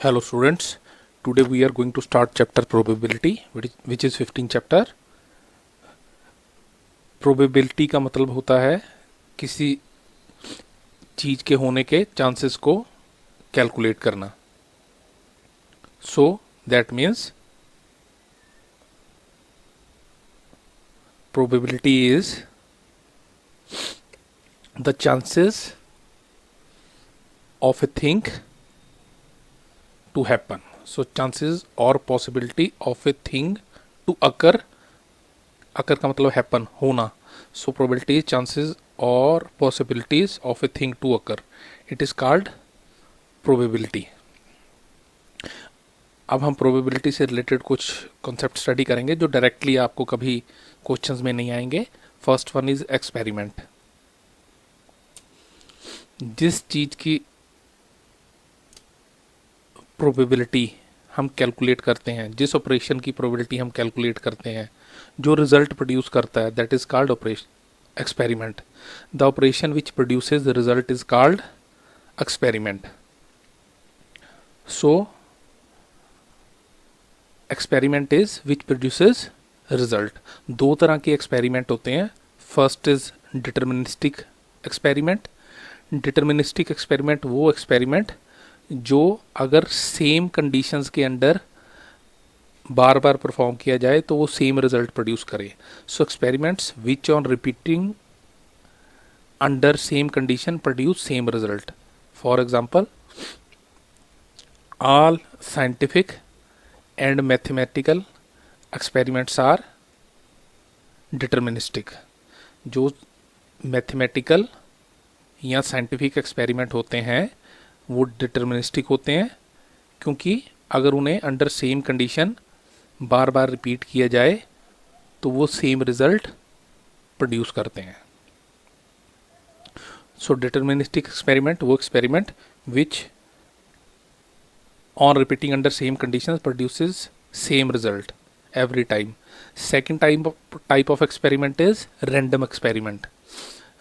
Hello students, today we are going to start chapter probability which is 15 chapter. Probability का मतलब होता है किसी चीज़ के होने के चांसेस को कैलकुलेट करना. So that means probability is the chances of a thing to happen. So chances or possibility of a thing to occur. Occur का मतलब happen, होना. So probability is chances or possibilities of a thing to occur. It is called probability. अब हम probability से related कुछ concept study करेंगे जो directly आपको कभी क्वेश्चंस में नहीं आएंगे. First one is experiment. जिस चीज की प्रोबेबिलिटी हम कैलकुलेट करते हैं, जिस ऑपरेशन की प्रोबेबिलिटी हम कैलकुलेट करते हैं, जो रिजल्ट प्रोड्यूस करता है, that is called operation experiment. The operation which produces the result is called experiment. So experiment is which produces result. दो तरह के एक्सपेरिमेंट होते हैं. First is deterministic experiment. Deterministic experiment वो एक्सपेरिमेंट जो अगर सेम कंडीशंस के अंडर बार बार परफॉर्म किया जाए तो वो सेम रिजल्ट प्रोड्यूस करे. So experiments which on repeating under same condition produce same result. For example, all scientific and mathematical experiments are deterministic. जो मैथमेटिकल या साइंटिफिक एक्सपेरिमेंट होते हैं वो डिटर्मिनिस्टिक होते हैं, क्योंकि अगर उन्हें अंडर सेम कंडीशन बार बार रिपीट किया जाए तो वो सेम रिजल्ट प्रोड्यूस करते हैं. सो डिटर्मिनिस्टिक एक्सपेरिमेंट वो experiment which on repeating under same conditions produces same result every time. Second type of experiment is random experiment.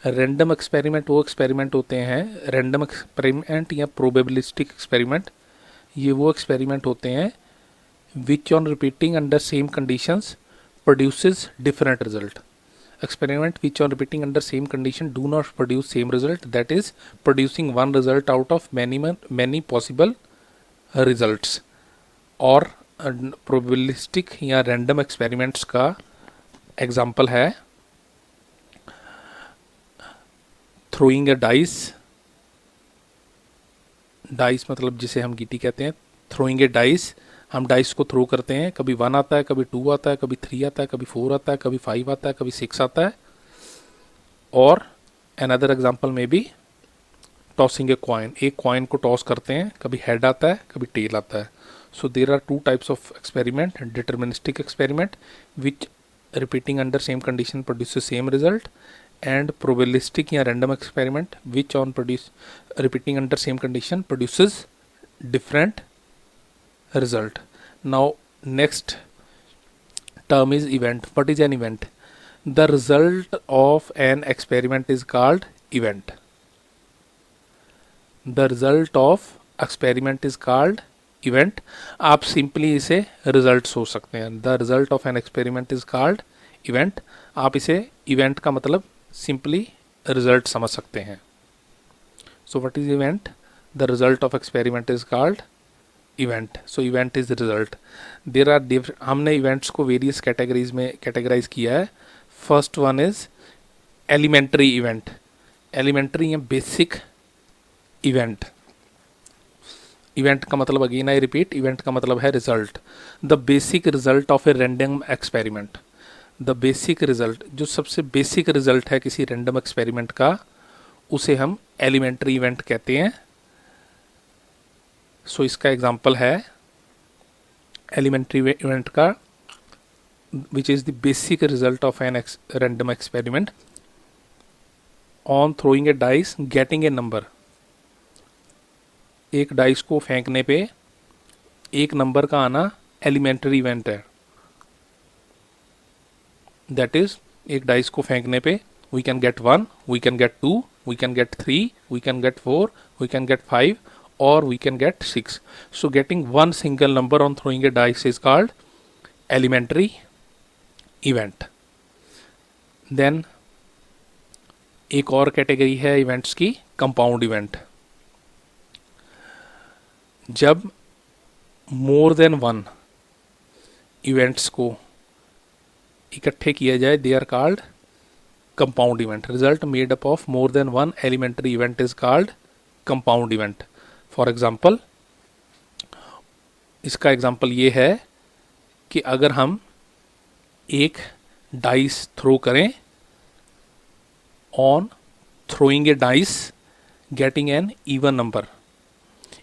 Random experiment वो एक्सपेरिमेंट होते हैं, रैंडम एक्सपेरिमेंट या प्रोबेबिलिस्टिक एक्सपेरिमेंट, ये वो experiment होते हैं which on repeating under same conditions produces different result. Experiment which on repeating under same condition do not produce same result, that is producing one result out of many possible results. और probabilistic या random experiments का example है throwing a dice. Dice मतलब जिसे हम गीटी कहते हैं. थ्रोइंग ए डाइस, हम डाइस को थ्रो करते हैं. कभी 1 आता है, कभी 2 आता है, कभी 3 आता है, कभी 4 आता है, कभी 5 आता है, कभी 6 आता है. और अनदर एग्जांपल में भी टॉसिंग ए कॉइन. एक कॉइन को टॉस करते हैं, कभी हेड आता है, कभी टेल आता है. So there are two types of experiment. Deterministic experiment which repeating under same condition produces same result, and probabilistic या random experiment which on produce repeating under same condition produces different result. Now next term is event. What is an event? The result of an experiment is called event. The result of experiment is called event. आप simply इसे result सोच सकते हैं. The result of an experiment is called event. आप इसे event का मतलब simply result समझ सकते हैं. So what is event? The result of experiment is called event. So event is result. There are हमने इवेंट्स को वेरियस कैटेगरीज में कैटेगराइज किया है. First one is elementary event. Elementary या बेसिक इवेंट. इवेंट का मतलब अगेन आई रिपीट, इवेंट का मतलब है result. The basic result of a random experiment. The basic result, जो सबसे बेसिक रिजल्ट है किसी रैंडम एक्सपेरिमेंट का, उसे हम एलिमेंट्री इवेंट कहते हैं. सो इसका एग्जांपल है एलिमेंट्री इवेंट का which is the basic result of an random experiment. On throwing a dice getting a number. एक डाइस को फेंकने पे एक नंबर का आना एलिमेंट्री इवेंट है. दैट इज एक डाइस को फेंकने पे we can get 1, we can get 2, we can get 3, we can get 4, we can get 5, or we can get 6. So getting one single number on throwing a dice is called elementary event. Then एक और category है events की, compound event. जब मोर than one events को इकट्ठे किया जाए, they are called compound event. Result made up of more than one elementary event is called compound event. For example, इसका एग्जाम्पल ये है कि अगर हम एक डाइस थ्रो करें on throwing a dice getting an even number.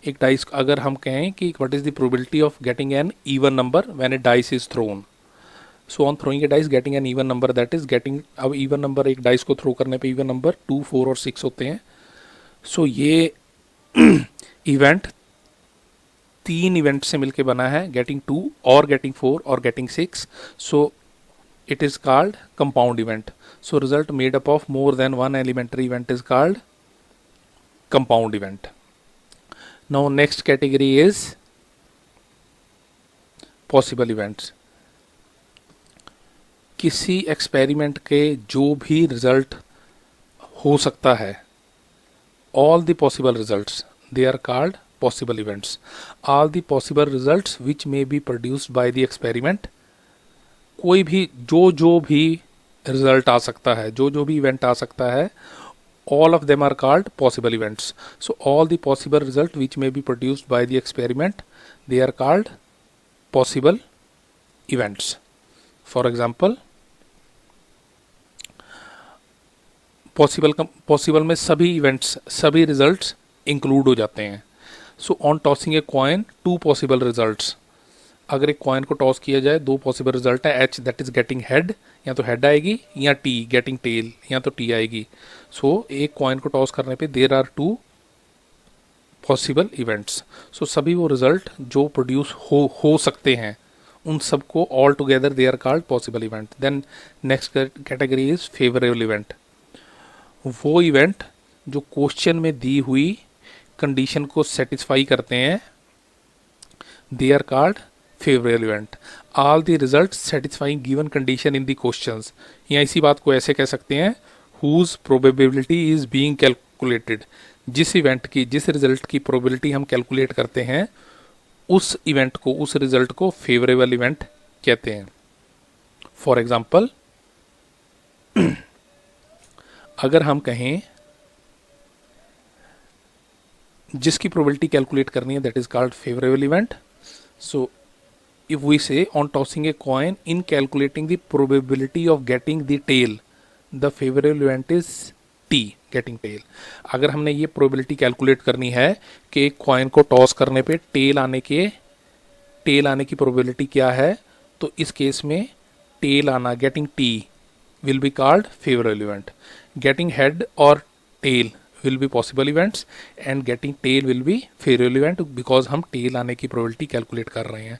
एक dice अगर हम कहें कि what is the probability of getting an even number when a dice is thrown. So on throwing a dice getting an even number, that is getting, अब even number एक dice को throw करने पे even number 2, 4 और 6 होते हैं. सो ये event 3 event से मिलके बना है, गेटिंग 2 और गेटिंग 4 और getting 6. So it is called compound event. So result made up of more than one elementary event is called compound event. Now next category is possible events. किसी experiment के जो भी रिजल्ट हो सकता है, all the possible results, they are called possible events. All the possible results which may be produced by the experiment, कोई भी जो भी रिजल्ट आ सकता है, जो भी इवेंट आ सकता है, all of them are called possible events. So all the possible result which may be produced by the experiment, they are called possible events. For example, possible में सभी इवेंट्स, सभी रिजल्ट्स इंक्लूड हो जाते हैं. So on tossing a coin 2 possible results. अगर एक coin को toss किया जाए 2 पॉसिबल रिजल्ट है. H that is getting head, या तो हेड आएगी, या टी गेटिंग टेल, या तो टी आएगी. सो एक कॉइन को टॉस करने पे देयर आर 2 पॉसिबल इवेंट्स. सो सभी वो रिजल्ट जो प्रोड्यूस हो सकते हैं, उन सबको all together they are called possible event. Then next category is favourable event. वो इवेंट जो क्वेश्चन में दी हुई कंडीशन को सेटिस्फाई करते हैं, they are called favourable event. All the result satisfying given condition in the questions. या इसी बात को ऐसे कह सकते हैं, whose probability is being calculated. जिस इवेंट की, जिस रिजल्ट की प्रोबेबिलिटी हम कैलकुलेट करते हैं, उस इवेंट को, उस रिजल्ट को फेवरेबल इवेंट कहते हैं. फॉर एग्जाम्पल, अगर हम कहें जिसकी प्रोबेबिलिटी कैलकुलेट करनी है, that is called favourable event. So if we say on tossing a coin in calculating the probability of getting the tail, the favorable event is T, getting tail. अगर हमने ये probability calculate करनी है कि एक coin को toss करने पे टेल आने की probability क्या है, तो इस केस में टेल आना, getting T will be called favorable event. Getting head or tail will be possible events and getting tail will be favorable event, because हम tail आने की probability calculate कर रहे हैं.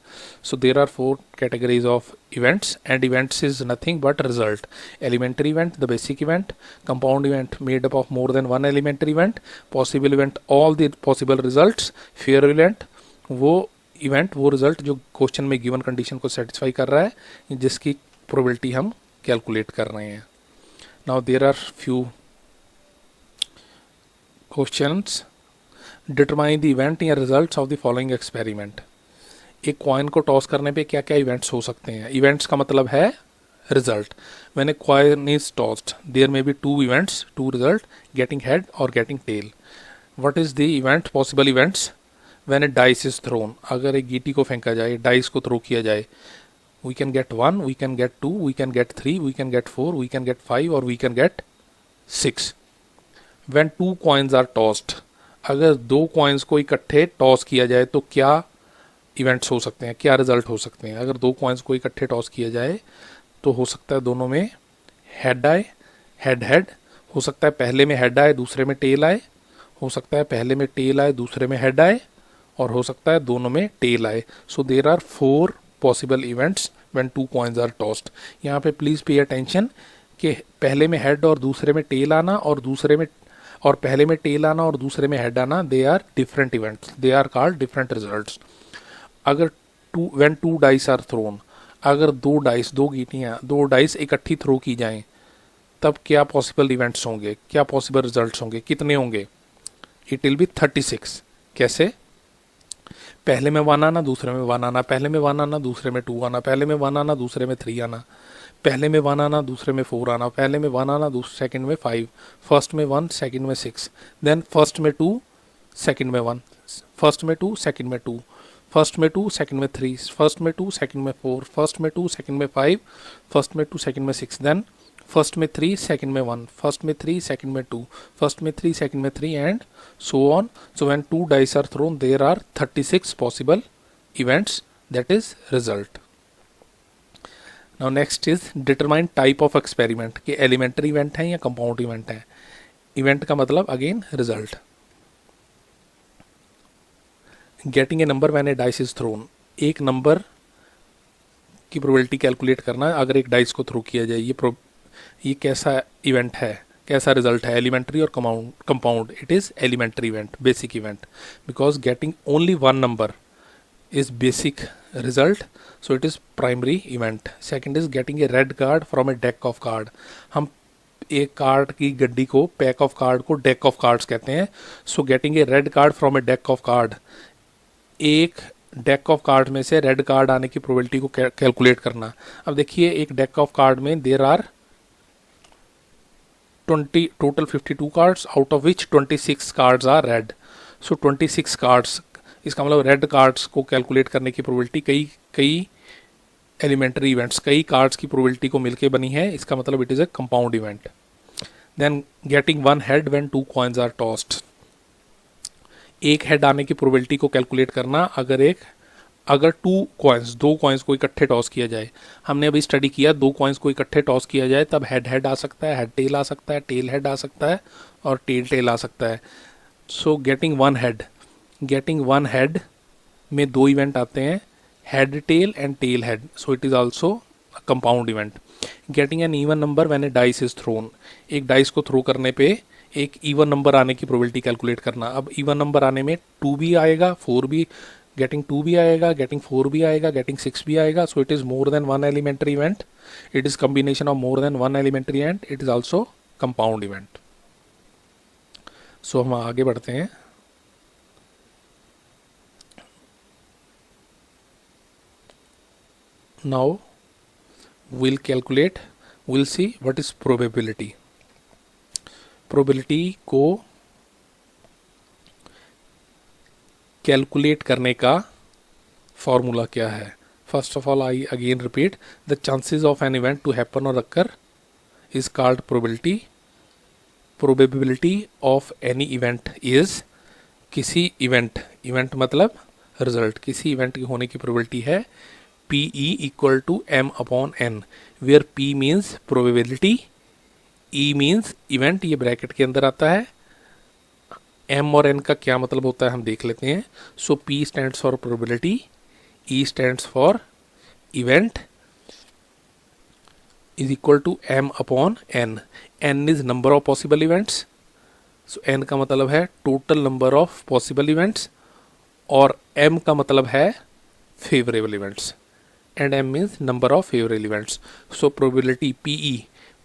So there are 4 categories of events, and events is nothing but result. Elementary event, the basic event. Compound event made up of more than one elementary event. Possible event, all the possible results. Favorable event, वो event, वो result जो question में given condition को satisfy कर रहा है, जिसकी probability हम calculate कर रहे हैं. Now there are few questions. Determine the event या results of the following experiment. एक कॉइन को टॉस करने पे क्या क्या इवेंट्स हो सकते हैं. इवेंट्स का मतलब है result. When a coin is tossed, there may be 2 events, 2 result, getting head और getting tail. What is the event, possible events when a dice is thrown. अगर एक गीटी को फेंका जाए, डाइस को थ्रो किया जाए, we can get 1, we can get 2, we can get 3, we can get 4, we can get 5 और we can get 6. When 2 coins are tossed, अगर 2 कॉइन्स को इकट्ठे टॉस किया जाए तो क्या इवेंट्स हो सकते हैं, क्या रिजल्ट हो सकते हैं. अगर 2 कॉइन्स को इकट्ठे टॉस किया जाए तो हो सकता है दोनों में हेड आए, हेड हेड. हो सकता है पहले में हेड आए, दूसरे में टेल आए. हो सकता है पहले में टेल आए, दूसरे में हेड आए. और हो सकता है दोनों में टेल आए. So there are 4 possible events when 2 coins are tossed. यहाँ पे प्लीज़ पे अटेंशन कि पहले में हेड और दूसरे में टेल आना और दूसरे में और पहले में टेल आना और दूसरे में हेड आना, they are different events, they are called different results. अगर when two dice are thrown, अगर दो डाइस इकट्ठी थ्रो की जाएं, तब क्या पॉसिबल इवेंट्स होंगे, क्या पॉसिबल रिजल्ट्स होंगे, कितने होंगे? It will be 36। कैसे? पहले में 1 आना, दूसरे में 1 आना, पहले में 1 आना, दूसरे में 2 आना, पहले में 1 आना, दूसरे में 3 आना, पहले में 1 आना, दूसरे में 4 आना, पहले में 1 आना, सेकंड में 5, फर्स्ट में 1, सेकंड में 6, देन फर्स्ट में 2, सेकंड में 1, फर्स्ट में 2, सेकंड में 2, फर्स्ट में 2, सेकंड में 3, फर्स्ट में 2, सेकंड में 4, फर्स्ट में 2, सेकंड में 5, फर्स्ट में 2, सेकंड में 6, देन फर्स्ट में 3, सेकंड में 1, फर्स्ट में 3, सेकंड में 2, फर्स्ट में 3, सेकंड में 3, and so on. So when two dice are thrown, there are 36 possible events, that is result. Now next is determine type of experiment, कि elementary event है या compound event है। event का मतलब again result। getting a number when a dice is thrown, एक number की probability calculate करना है अगर एक डाइस को थ्रो किया जाए। ये कैसा इवेंट है, कैसा रिजल्ट है? एलिमेंट्री और compound? It is elementary event, basic event, because getting only one number is basic result, so it is primary event. Second is getting a red card from a deck of card, हम एक card की गड्डी को, pack of card को deck of cards कहते हैं। So getting a red card from a deck of card, एक deck of card में से रेड कार्ड आने की प्रोबेबिलिटी को कैलकुलेट करना। अब देखिए एक डेक ऑफ कार्ड में there are total 52 cards, out of which 26 cards are red. So 26 cards, इसका मतलब रेड कार्ड्स को कैलकुलेट करने की प्रोबेबिलिटी कई एलिमेंट्री इवेंट्स, कई कार्ड्स की प्रोबेबिलिटी को मिलके बनी है, इसका मतलब it is a compound event. Then getting one head when two coins are tossed, एक हेड आने की प्रोबेबिलिटी को कैलकुलेट करना अगर दो कॉइन्स को इकट्ठे टॉस किया जाए। हमने अभी स्टडी किया, दो कॉइन्स को इकट्ठे टॉस किया जाए तब हेड आ सकता है, हेड टेल आ सकता है, टेल हेड आ सकता है और टेल आ सकता है। सो गेटिंग वन हेड में दो इवेंट आते हैं, head tail and tail head, so it is also compound event. Getting an even number when a dice is throne, एक डाइस को थ्रो करने पे एक इवन नंबर आने की प्रोबेबिलिटी कैलकुलेट करना। अब इवन नंबर आने में 2 भी आएगा, 4 भी, गेटिंग 2 भी आएगा, गेटिंग 4 भी आएगा, गेटिंग 6 भी आएगा। So it is more than one elementary event, it is combination of more than one elementary event, it is also compound event. सो हम आगे बढ़ते हैं। Now we'll see what is probability। Probability को कैलकुलेट करने का फॉर्मूला क्या है? First of all I again repeat, the chances of an event to happen और occur is called probability. Probability of any event is, किसी event मतलब result, किसी event के होने की प्रोबेबिलिटी है PE equal to M/N, where P means probability, E means event, ये bracket के अंदर आता है। M और N का क्या मतलब होता है हम देख लेते हैं। So P stands for probability, E stands for event, is equal to M/N। N is number of possible events, so N का मतलब है total number of possible events, और M का मतलब है favourable events, and M means number of favorable events. So probability PE,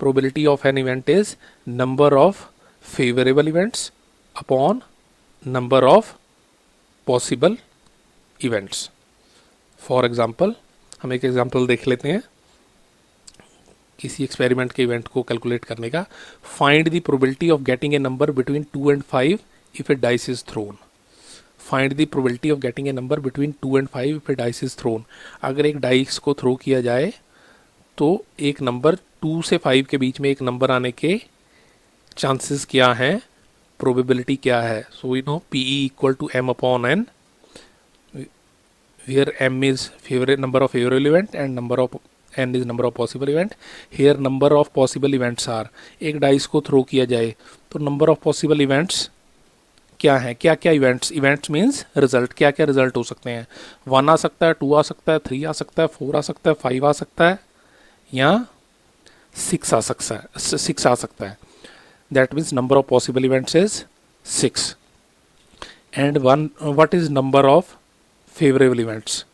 probability of an event is number of favorable events upon number of possible events. For example, हम एक example देख लेते हैं किसी एक्सपेरिमेंट के इवेंट को calculate करने का। Find the probability of getting a number between 2 and 5 if A dice is throne. Find the probability of getting a number between 2 and 5 if A dice is thrown. अगर एक dice को थ्रो किया जाए तो एक नंबर 2 से 5 के बीच में एक नंबर आने के चांसेस क्या हैं, प्रोबेबिलिटी क्या है। So we know PE equal to M/N, where M is number of favorable event and number of N is number of possible event. Here number of possible events are, एक dice को थ्रो किया जाए तो number of possible events क्या है, क्या क्या इवेंट्स मीन्स रिजल्ट, क्या क्या रिजल्ट हो सकते हैं। 1 आ सकता है, 2 आ सकता है, 3 आ सकता है, 4 आ सकता है, 5 आ सकता है, या 6 आ सकता है। that means number of possible events is 6. And what is number of favorable events?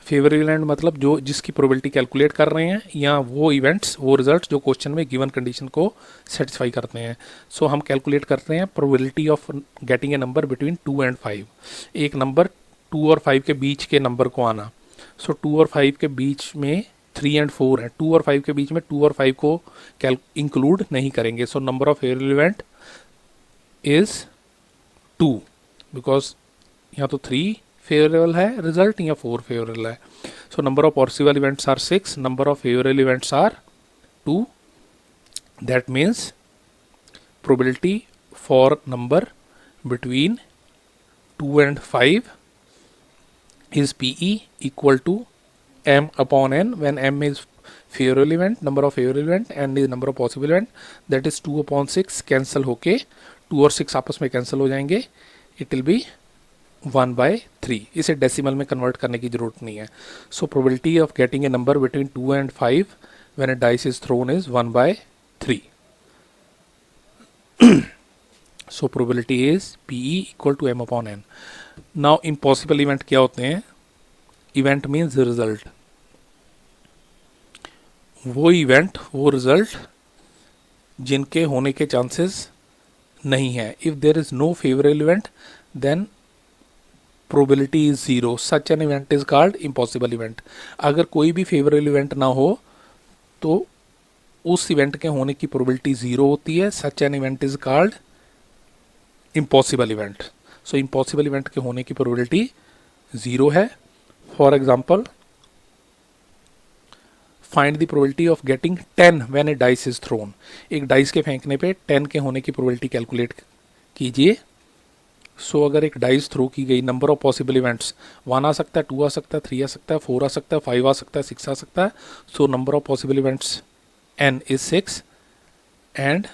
Favourable event मतलब जो जिसकी प्रोबेबिलिटी कैलकुलेट कर रहे हैं, या वो इवेंट्स, वो रिजल्ट्स जो क्वेश्चन में गिवन कंडीशन को सेटिस्फाई करते हैं. सो हम कैलकुलेट करते हैं probability of getting a number between 2 and 5. एक नंबर 2 और 5 के बीच के नंबर को आना. सो 2 और 5 के बीच में 3 and 4 है. 2 और 5 के बीच में 2 और 5 को इंक्लूड नहीं करेंगे. सो number of favourable event is 2, because यहाँ तो 3 फेवरेबल है रिजल्ट या 4 फेवरेबल है. So number of possible events are 6, number of favourable events are 2. That means probability for number between 2 and 5 is PE equal to M upon N, when M is favorable event, number of favorable event, and is number of possible event, that is 2 upon 6 cancel होके 2 और 6 आपस में cancel हो जाएंगे. It will be 1/3. इसे decimal में convert करने की जरूरत नहीं है. So probability of getting a number between 2 and 5 when a dice is thrown is 1/3. So probability is PE equal to M upon N. Now impossible event क्या होते हैं? Event means result. वो इवेंट, वो रिजल्ट जिनके होने के chances नहीं है. If there is no favourable event then probability is 0. Such an event is called impossible event. अगर कोई भी फेवरेबल इवेंट ना हो तो उस इवेंट के होने की प्रोबेबिलिटी 0 होती है. Such an event is called impossible event. So impossible event के होने की प्रोबेबिलिटी 0 है. For example, find the probability of getting 10 when a dice is throne. एक डाइस के फेंकने पे 10 के होने की प्रोबेबिलिटी कैलकुलेट कीजिए. सो अगर एक डाइस थ्रो की गई, नंबर ऑफ पॉसिबल इवेंट्स 1 आ सकता है, 2 आ सकता है, 3 आ सकता है, 4 आ सकता है, 5 आ सकता है, 6 आ सकता है. So number of possible events n is 6 and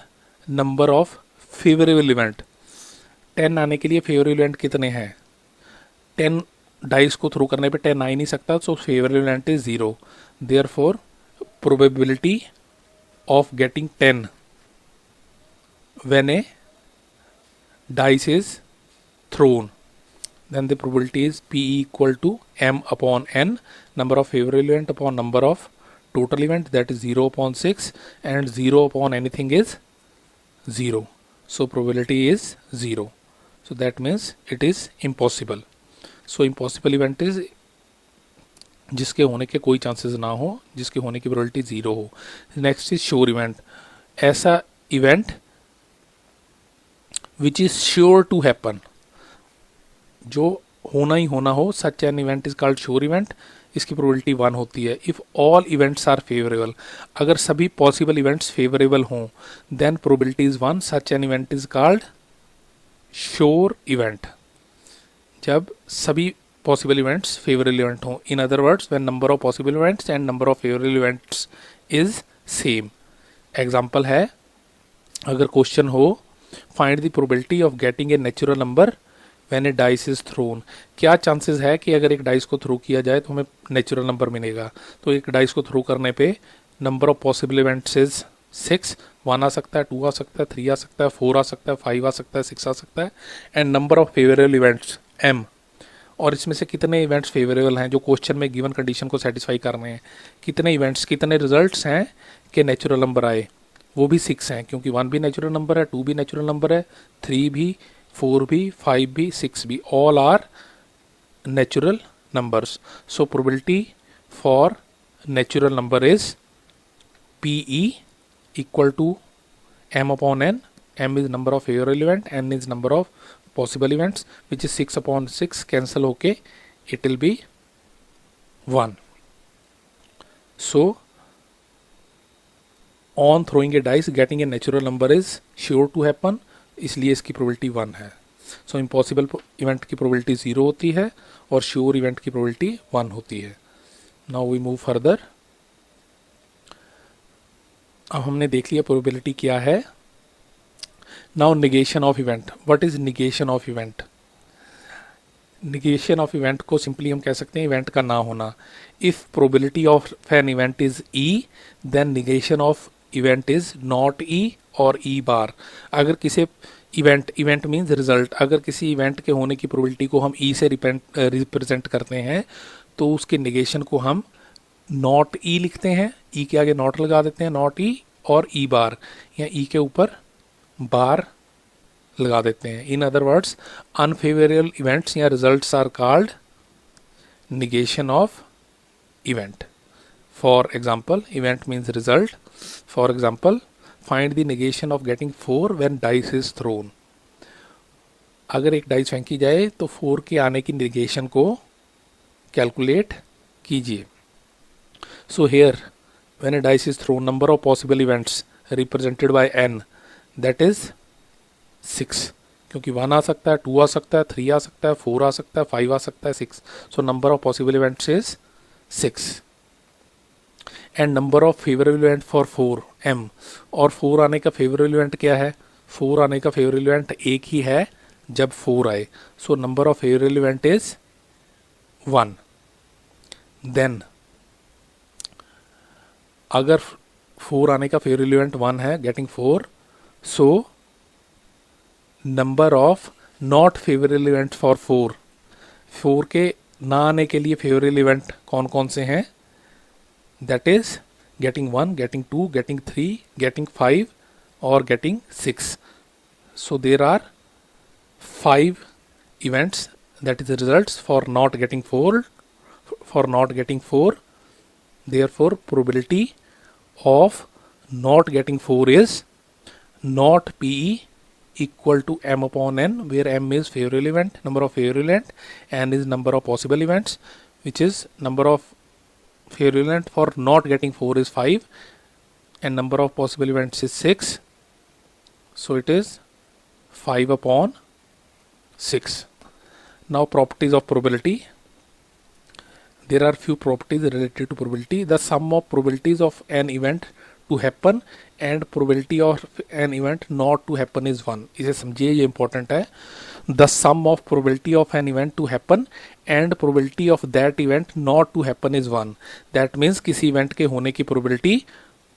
number of favourable event 10 आने के लिए फेवरेबल इवेंट कितने हैं? 10 डाइस को थ्रो करने पे 10 आ ही नहीं सकता. So favourable event is 0. Therefore probability of getting 10 when a dice is thrown, then the probability is PE equal to M upon N, number of favorable event upon number of total event, that is 0 upon 6, and 0 upon anything is 0. So probability is 0. So that means it is impossible. So impossible event is जिसके होने के कोई chances ना हो, जिसके होने की probability 0 हो. Next is sure event. ऐसा event which is sure to happen, जो होना ही होना हो. Such an event is called sure event. इसकी प्रोबेबिलिटी 1 होती है. If all events are favourable, अगर सभी पॉसिबल इवेंट्स फेवरेबल हों then probability is 1. Such an event is called sure event. जब सभी पॉसिबल इवेंट्स फेवरेबल इवेंट हों. In other words, when number of possible events and number of favourable events is same. Example है, अगर question हो find the probability of getting a natural number when a dice is throne. क्या chances है कि अगर एक dice को थ्रो किया जाए तो हमें नेचुरल नंबर मिलेगा? तो एक डाइस को थ्रो करने पे number of possible events is 6. 1 आ सकता है, 2 आ सकता है, 3 आ सकता है, 4 आ सकता है, 5 आ सकता है, 6 आ सकता है, and number of favourable events M. और इसमें से कितने इवेंट्स फेवरेबल हैं जो क्वेश्चन में गिवन कंडीशन को सेटिस्फाई कर रहे हैं? कितने इवेंट्स, कितने रिजल्ट्स हैं कि नेचुरल नंबर आए? वो भी 6 हैं, क्योंकि 1 भी नेचुरल नंबर है, 2 भी नेचुरल नंबर है, 3 भी, 4 भी, 5 भी, 6 भी, all are natural numbers. So probability for natural number is PE equal to M upon N. M is number of favorable event, N is number of possible events, which is 6 upon 6 cancel होके it will be 1. So on throwing a dice getting a natural number is sure to happen, इसलिए इसकी probability 1 है. सो impossible event की probability 0 होती है और sure event की probability 1 होती है. Now we move further. अब हमने देख लिया प्रोबेबिलिटी क्या है. Now negation of event. What is negation of event? Negation of event को सिंपली हम कह सकते हैं इवेंट का ना होना. If probability of an event is E, then negation of event is not E और ई बार। अगर किसी इवेंट मीन्स रिजल्ट, अगर किसी इवेंट के होने की प्रोबेबिलिटी को हम ई से रिप्रेजेंट करते हैं तो उसके निगेशन को हम नॉट ई लिखते हैं, ई के आगे नॉट लगा देते हैं, नॉट ई, और ई बार या ई के ऊपर बार लगा देते हैं। In other words unfavourable events या results are called negation of event. For example, event means result. For example, find the negation of getting 4 when dice is thrown. अगर एक डाइस फेंकी जाए तो 4 के आने की negation को कैलकुलेट कीजिए. So here, when a dice is thrown, number of possible events represented by n, that is 6. क्योंकि 1 आ सकता है, 2 आ सकता है, 3 आ सकता है, 4 आ सकता है, 5 आ सकता है, 6. सो number of possible events is 6. And number of favourable event for 4 m. और 4 आने का फेवरेबल इवेंट क्या है? 4 आने का फेवरेबल इवेंट एक ही है जब 4 आए. So number of favourable event is 1. Then अगर 4 आने का फेवरेबल इवेंट 1 है, getting 4, so number of not favourable event for 4 के ना आने के लिए फेवरेबल इवेंट कौन कौन से हैं? That is getting 1, getting 2, getting 3, getting 5 और getting 6. So there are 5 events, that is results for not getting 4. For not getting 4, therefore probability of not getting 4 is not PE equal to m upon n, where m is favorable event, number of favorable event, n is number of possible events, which is number of favorable event for not getting 4 is 5 and number of possible events is 6. So it is 5 upon 6. Now properties of probability. There are few properties related to probability. The sum of probabilities of an event to happen and probability of an event not to happen is 1. इसे समझिए, ये important है. The sum of probability of an event to happen and probability of that event not to happen is 1. That means किसी event के होने की probability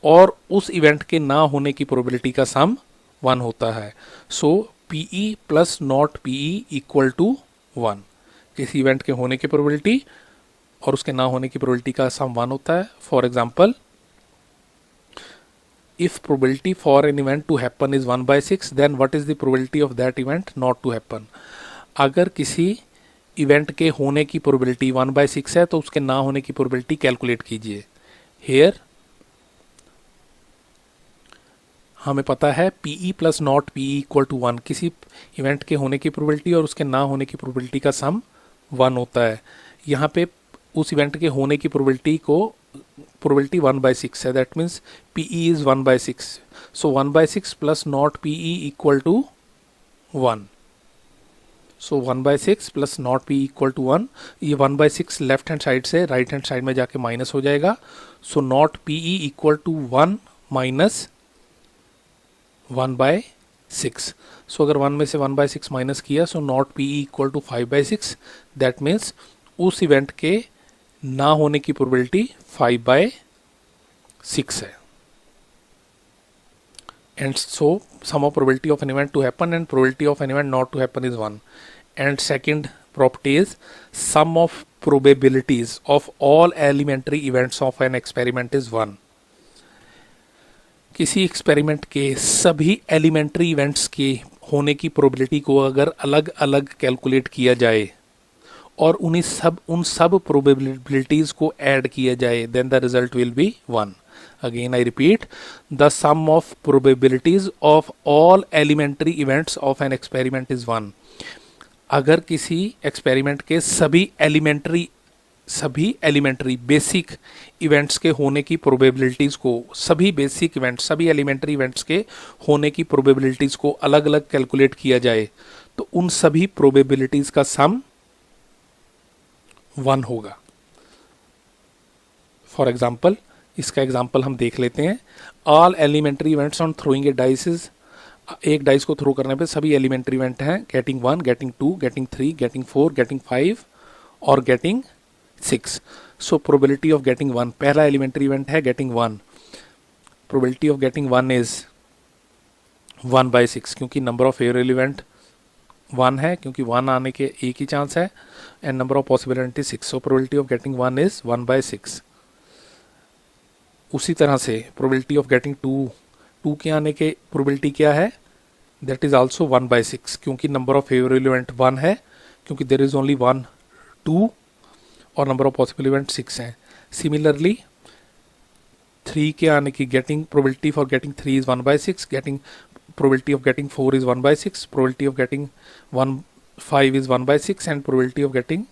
और उस event के ना होने की probability का sum 1 होता है. So PE plus not PE equal to 1. किसी event के होने की probability और उसके ना होने की प्रोबेबिलिटी का सम 1 होता है. For example, if probability for an event to happen is 1/6, then what is the probability of that event not to happen. अगर किसी इवेंट के होने की प्रोबेबिलिटी 1/6 है तो उसके ना होने की प्रोबेबिलिटी कैलकुलेट कीजिए. हेयर हमें पता है P E plus not P E equal to 1. किसी इवेंट के होने की प्रोबेबिलिटी और उसके ना होने की प्रोबेबिलिटी का सम 1 होता है. यहाँ पे उस इवेंट के होने की प्रोबेबिलिटी 1/6 है. That means P E is 1/6. So 1/6 plus not P E equal to 1. So 1/6 plus not P E equal to 1. ये 1/6 लेफ्ट हैंड साइड से राइट हैंड साइड में जाके माइनस हो जाएगा. So not P E equal to 1 minus 1/6. So अगर 1 में से 1/6 माइनस किया, so not P E equal to 5/6. That means उस इवेंट के ना होने की प्रोबेबिलिटी 5/6 है. And so sum of probability of an event to happen and probability of an event not to happen is 1. And second property is sum of probabilities of all elementary events of an experiment is 1. किसी experiment के सभी elementary events के होने की probability को अगर अलग अलग कैलकुलेट किया जाए और उन सब प्रोबेबिलिटीज को ऐड किया जाए, then the result will be 1. Again I repeat, the sum of probabilities of all elementary events of an experiment is 1. अगर किसी एक्सपेरिमेंट के सभी एलिमेंट्री बेसिक इवेंट्स के होने की प्रोबेबिलिटीज को, सभी एलिमेंट्री इवेंट्स के होने की प्रोबेबिलिटीज को अलग अलग कैलकुलेट किया जाए तो उन सभी प्रोबेबिलिटीज का सम 1 होगा. फॉर एग्जाम्पल, इसका एग्जाम्पल हम देख लेते हैं. All elementary events on throwing a dice is, एक डाइस को थ्रो करने पे सभी एलिमेंट्री इवेंट हैं getting 1, getting 2, getting 3, getting 4, getting 5 और getting 6. So probability of getting 1, पहला एलिमेंट्री इवेंट है getting 1. Probability of getting 1 is 1/6, क्योंकि नंबर ऑफ फेवरेबल इवेंट 1 है, क्योंकि 1 आने के एक ही चांस है, and number of possibility 6, so probability of getting 1 is 1/6। उसी तरह से प्रोबेबिलिटी ऑफ गेटिंग 2 के आने के प्रोबेबिलिटी क्या है, दैट इज आल्सो 1/6, क्योंकि नंबर ऑफ फेवरेबल इवेंट 1 है, क्योंकि देर इज ओनली 1 2 और नंबर ऑफ पॉसिबल इवेंट 6 हैं। सिमिलरली 3 के आने की getting probability for getting 3 is 1/6, getting probability of getting 4 is 1/6, probability of getting 5 is 1/6, and probability of getting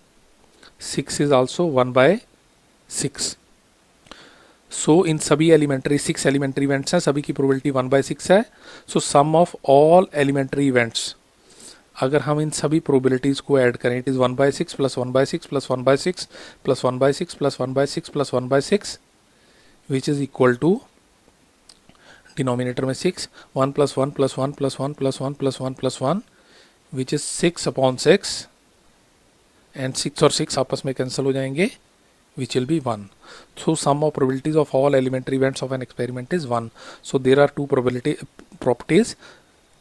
6 is also 1/6। सो इन सभी elementary 6 elementary events हैं, सभी की probability 1/6 है। So sum of all elementary events, अगर हम इन सभी प्रोबेबिलिटीज को ऐड करें, it is 1/6 plus 1/6 plus 1/6 plus 1/6 plus 1/6 plus 1/6 which is equal to denominator में 6, 1 plus 1 plus 1 plus 1 plus 1 plus 1 plus 1 which is 6/6, and 6 और 6 आपस में कैंसिल हो जाएंगे, which will be 1. So sum of probabilities of all elementary events of an experiment is 1. So there are two probability properties,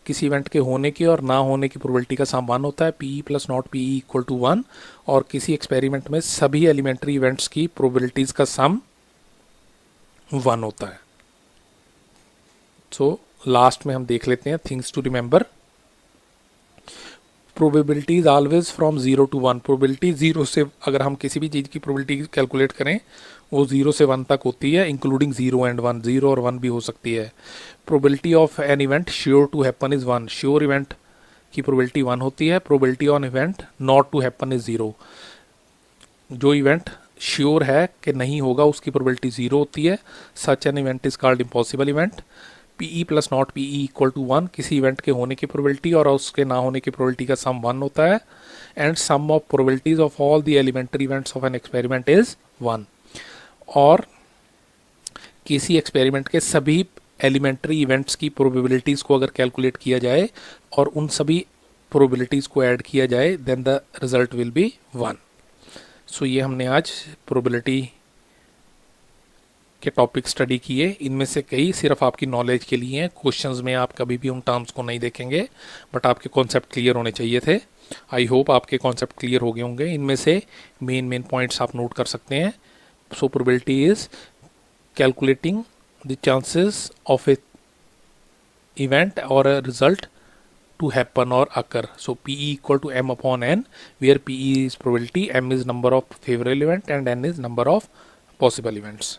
किसी event के होने की और ना होने की प्रोबेबिलिटी का सम 1 होता है, PE plus not PE equal to 1, और किसी एक्सपेरिमेंट में सभी एलिमेंट्री इवेंट्स की प्रोबेबिलिटीज का सम 1 होता है। सो लास्ट में हम देख लेते हैं things to remember. Probability is always from 0 to 1। Probability 0 से, अगर हम किसी भी चीज़ की प्रोबेबिलिटी कैलकुलेट करें वो 0 से 1 तक होती है, इंक्लूडिंग 0 एंड 1, 0 और 1 भी हो सकती है। Probability of an event sure to happen is 1। Sure event की प्रोबेबिलिटी 1 होती है। Probability on event not to happen is 0। जो इवेंट श्योर है कि नहीं होगा उसकी प्रोबेबिलिटी 0 होती है। Such an event is called impossible event. PE plus not PE equal to 1, किसी इवेंट के होने की प्रोबेबिलिटी और उसके ना होने की प्रोबेबिलिटी का सम 1 होता है, and sum of probabilities of all the elementary events of an experiment is 1। और किसी एक्सपेरिमेंट के सभी एलिमेंट्री इवेंट्स की प्रोबेबिलिटीज को अगर कैलकुलेट किया जाए और उन सभी प्रोबेबिलिटीज को ऐड किया जाए, then the result will be 1। So ये हमने आज प्रोबेबिलिटी के टॉपिक स्टडी किए। इनमें से कई सिर्फ आपकी नॉलेज के लिए हैं, क्वेश्चंस में आप कभी भी उन टर्म्स को नहीं देखेंगे, बट आपके कॉन्सेप्ट क्लियर होने चाहिए थे। आई होप आपके कॉन्सेप्ट क्लियर हो गए होंगे। इनमें से मेन पॉइंट्स आप नोट कर सकते हैं। So probability is calculating the chances of a event और a result to happen or occur. So PE equal to M upon N, where PE is probability, M is number of favorable event, and N is number of possible events.